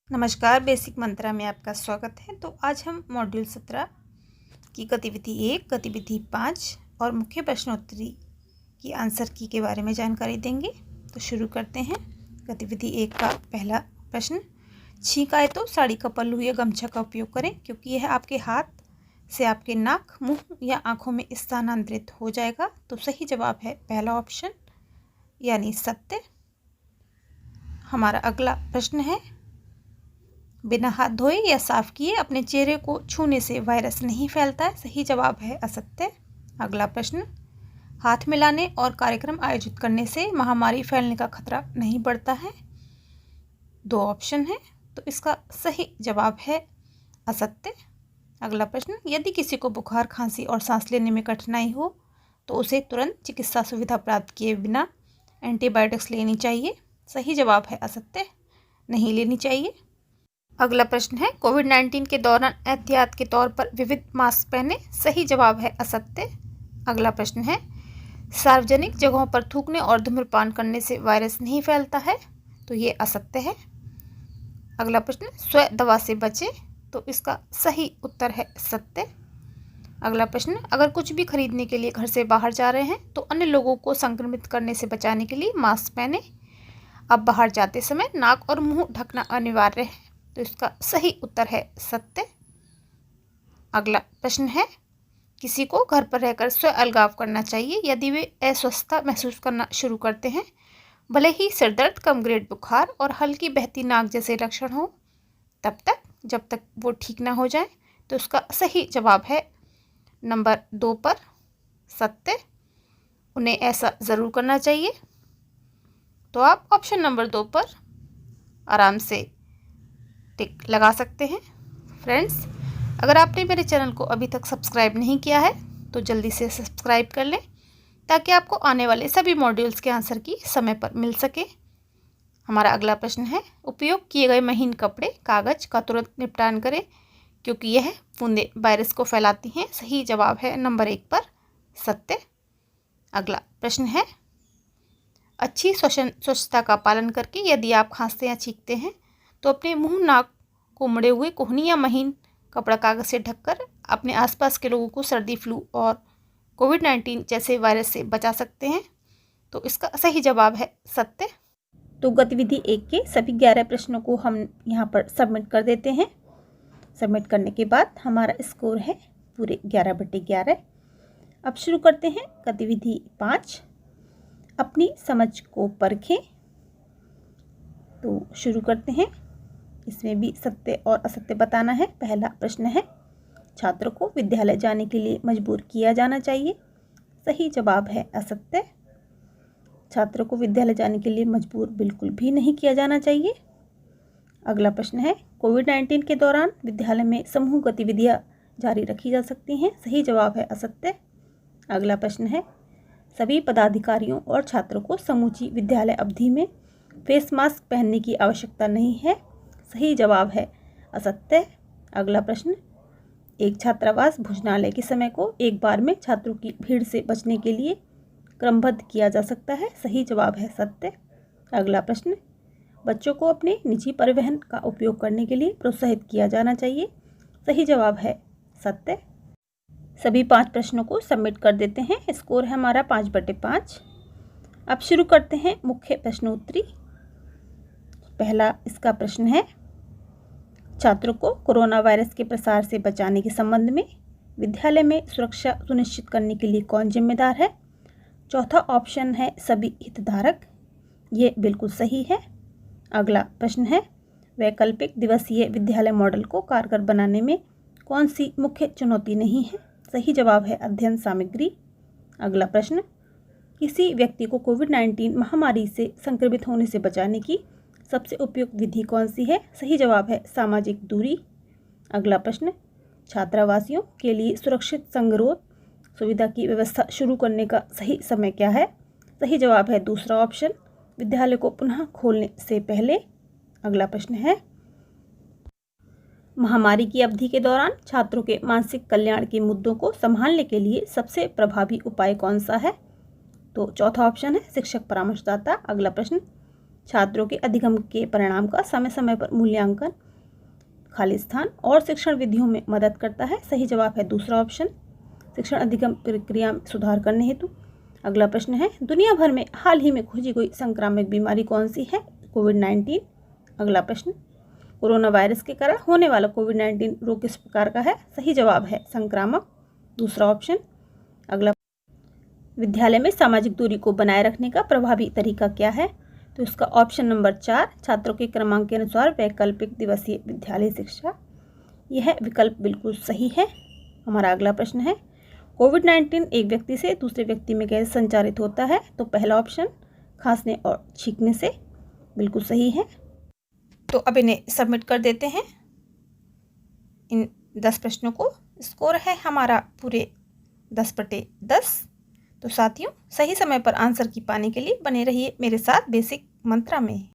नमस्कार, बेसिक मंत्रा में आपका स्वागत है। तो आज हम मॉड्यूल 17 की गतिविधि 1, गतिविधि 5 और मुख्य प्रश्नोत्तरी की आंसर की के बारे में जानकारी देंगे। तो शुरू करते हैं। गतिविधि 1 का पहला प्रश्न, छींक आए तो साड़ी का पल्लू या गमछा का उपयोग करें क्योंकि यह आपके हाथ से आपके नाक, मुंह या आँखों में स्थानांतरित हो जाएगा। तो सही जवाब है पहला ऑप्शन यानी सत्य। हमारा अगला प्रश्न है, बिना हाथ धोए या साफ किए अपने चेहरे को छूने से वायरस नहीं फैलता है। सही जवाब है असत्य। अगला प्रश्न, हाथ मिलाने और कार्यक्रम आयोजित करने से महामारी फैलने का खतरा नहीं बढ़ता है। दो ऑप्शन है, तो इसका सही जवाब है असत्य। अगला प्रश्न, यदि किसी को बुखार, खांसी और सांस लेने में कठिनाई हो तो उसे तुरंत चिकित्सा सुविधा प्राप्त किए बिना एंटीबायोटिक्स लेनी चाहिए। सही जवाब है असत्य, नहीं लेनी चाहिए। अगला प्रश्न है, कोविड-19 के दौरान एहतियात के तौर पर विविध मास्क पहने। सही जवाब है असत्य। अगला प्रश्न है, सार्वजनिक जगहों पर थूकने और धूम्रपान करने से वायरस नहीं फैलता है। तो ये असत्य है। अगला प्रश्न, स्व दवा से बचें। तो इसका सही उत्तर है सत्य। अगला प्रश्न, अगर कुछ भी खरीदने के लिए घर से बाहर जा रहे हैं तो अन्य लोगों को संक्रमित करने से बचाने के लिए मास्क पहने। अब बाहर जाते समय नाक और मुंह ढकना अनिवार्य है। तो इसका सही उत्तर है सत्य। अगला प्रश्न है, किसी को घर पर रहकर स्व अलगाव करना चाहिए यदि वे अस्वस्थता महसूस करना शुरू करते हैं, भले ही सिर दर्द, कम ग्रेड बुखार और हल्की बहती नाक जैसे लक्षण हो, तब तक जब तक वो ठीक ना हो जाए। तो उसका सही जवाब है नंबर 2 पर सत्य। उन्हें ऐसा ज़रूर करना चाहिए। तो आप ऑप्शन नंबर 2 पर आराम से टिक लगा सकते हैं। फ्रेंड्स, अगर आपने मेरे चैनल को अभी तक सब्सक्राइब नहीं किया है तो जल्दी से सब्सक्राइब कर लें ताकि आपको आने वाले सभी मॉड्यूल्स के आंसर की समय पर मिल सके। हमारा अगला प्रश्न है, उपयोग किए गए महीन कपड़े, कागज का तुरंत निपटान करें क्योंकि यह बूंदें वायरस को फैलाती हैं। सही जवाब है नंबर 1 पर सत्य। अगला प्रश्न है, अच्छी स्वच्छता का पालन करके यदि आप खांसते या छींकते हैं तो अपने मुंह, नाक को मुड़े हुए कोहनी या महीन कपड़ा कागज से ढककर अपने आसपास के लोगों को सर्दी, फ्लू और कोविड-19 जैसे वायरस से बचा सकते हैं। तो इसका सही जवाब है सत्य। तो गतिविधि 1 के सभी 11 प्रश्नों को हम यहाँ पर सबमिट कर देते हैं। सबमिट करने के बाद हमारा स्कोर है पूरे 11/11। अब शुरू करते हैं गतिविधि 5, अपनी समझ को परखें। तो शुरू करते हैं। इसमें भी सत्य और असत्य बताना है। पहला प्रश्न है, छात्रों को विद्यालय जाने के लिए मजबूर किया जाना चाहिए। सही जवाब है असत्य। छात्रों को विद्यालय जाने के लिए मजबूर बिल्कुल भी नहीं किया जाना चाहिए। अगला प्रश्न है, कोविड-19 के दौरान विद्यालय में समूह गतिविधियां जारी रखी जा सकती हैं। सही जवाब है असत्य। अगला प्रश्न है, सभी पदाधिकारियों और छात्रों को समूची विद्यालय अवधि में फेस मास्क पहनने की आवश्यकता नहीं है। सही जवाब है असत्य। अगला प्रश्न, एक छात्रावास भोजनालय के समय को एक बार में छात्रों की भीड़ से बचने के लिए क्रमबद्ध किया जा सकता है। सही जवाब है सत्य। अगला प्रश्न, बच्चों को अपने निजी परिवहन का उपयोग करने के लिए प्रोत्साहित किया जाना चाहिए। सही जवाब है सत्य। सभी 5 प्रश्नों को सबमिट कर देते हैं। स्कोर है हमारा 5/5। अब शुरू करते हैं मुख्य प्रश्नोत्तरी। पहला इसका प्रश्न है, छात्रों को कोरोना वायरस के प्रसार से बचाने के संबंध में विद्यालय में सुरक्षा सुनिश्चित करने के लिए कौन जिम्मेदार है। चौथा ऑप्शन है सभी हितधारक। ये बिल्कुल सही है। अगला प्रश्न है, वैकल्पिक दिवसीय विद्यालय मॉडल को कारगर बनाने में कौन सी मुख्य चुनौती नहीं है। सही जवाब है अध्ययन सामग्री। अगला प्रश्न, किसी व्यक्ति को कोविड-19 महामारी से संक्रमित होने से बचाने की सबसे उपयुक्त विधि कौन सी है। सही जवाब है सामाजिक दूरी। अगला प्रश्न, छात्रावासियों के लिए सुरक्षित संगरोध सुविधा की व्यवस्था शुरू करने का सही समय क्या है। सही जवाब है दूसरा ऑप्शन, विद्यालय को पुनः खोलने से पहले। अगला प्रश्न है, महामारी की अवधि के दौरान छात्रों के मानसिक कल्याण के मुद्दों को संभालने के लिए सबसे प्रभावी उपाय कौन सा है। तो चौथा ऑप्शन है शिक्षक परामर्शदाता। अगला प्रश्न, छात्रों के अधिगम के परिणाम का समय समय पर मूल्यांकन, खाली स्थान और शिक्षण विधियों में मदद करता है। सही जवाब है दूसरा ऑप्शन, शिक्षण अधिगम प्रक्रिया में सुधार करने हेतु। अगला प्रश्न है, दुनिया भर में हाल ही में खोजी गई संक्रामक बीमारी कौन सी है? कोविड-19। अगला प्रश्न, कोरोना वायरस के कारण होने वाला कोविड-19 रोग किस प्रकार का है? सही जवाब है संक्रामक, दूसरा ऑप्शन। अगला, विद्यालय में सामाजिक दूरी को बनाए रखने का प्रभावी तरीका क्या है? तो इसका ऑप्शन नंबर 4, छात्रों के क्रमांक के अनुसार वैकल्पिक दिवसीय विद्यालय शिक्षा। यह विकल्प बिल्कुल सही है। हमारा अगला प्रश्न है, कोविड-19 एक व्यक्ति से दूसरे व्यक्ति में कैसे संचारित होता है? तो पहला ऑप्शन, खांसने और छींकने से, बिल्कुल सही है। तो अब इन्हें सबमिट कर देते हैं, इन 10 प्रश्नों को। स्कोर है हमारा पूरे 10/10। तो साथियों, सही समय पर आंसर की पाने के लिए बने रहिए मेरे साथ बेसिक मंत्रा में।